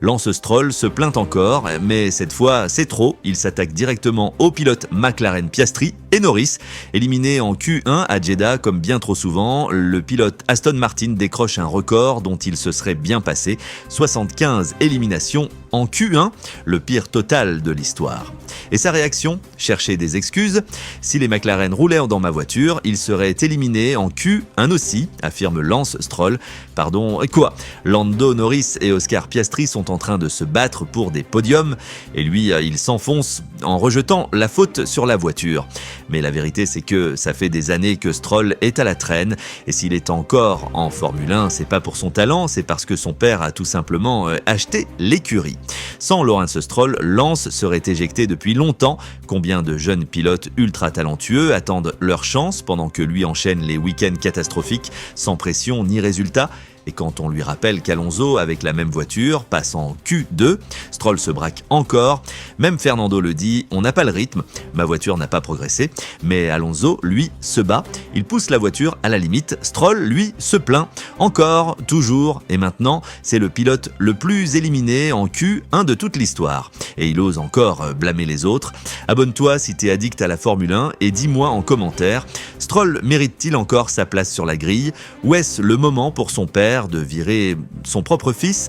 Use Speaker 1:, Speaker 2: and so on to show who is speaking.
Speaker 1: Lance Stroll se plaint encore, mais cette fois c'est trop, il s'attaque directement aux pilotes McLaren Piastri et Norris. Éliminé en Q1 à Jeddah comme bien trop souvent, le pilote Aston Martin décroche un record dont il se serait bien passé, 75 éliminations en Q1, le pire total de l'histoire. Et sa réaction? Chercher des excuses. Si les McLaren roulaient dans ma voiture, ils seraient éliminés en Q1 aussi, affirme Lance Stroll. Pardon, quoi? Lando Norris et Oscar Piastri sont en train de se battre pour des podiums, et lui, il s'enfonce en rejetant la faute sur la voiture. Mais la vérité, c'est que ça fait des années que Stroll est à la traîne, et s'il est encore en Formule 1, c'est pas pour son talent, c'est parce que son père a tout simplement acheté l'écurie. Sans Lawrence Stroll, Lance serait éjecté depuis longtemps. Combien de jeunes pilotes ultra talentueux attendent leur chance pendant que lui enchaîne les week-ends catastrophiques sans pression ni résultat? Et quand on lui rappelle qu'Alonso, avec la même voiture, passe en Q2, Stroll se braque encore. Même Fernando le dit, on n'a pas le rythme, ma voiture n'a pas progressé. Mais Alonso, lui, se bat, il pousse la voiture à la limite. Stroll, lui, se plaint. Encore, toujours, et maintenant, c'est le pilote le plus éliminé en Q1 de toute l'histoire. Et il ose encore blâmer les autres. Abonne-toi si t'es addict à la Formule 1 et dis-moi en commentaire, Stroll mérite-t-il encore sa place sur la grille? Ou est-ce le moment pour son père de virer son propre fils?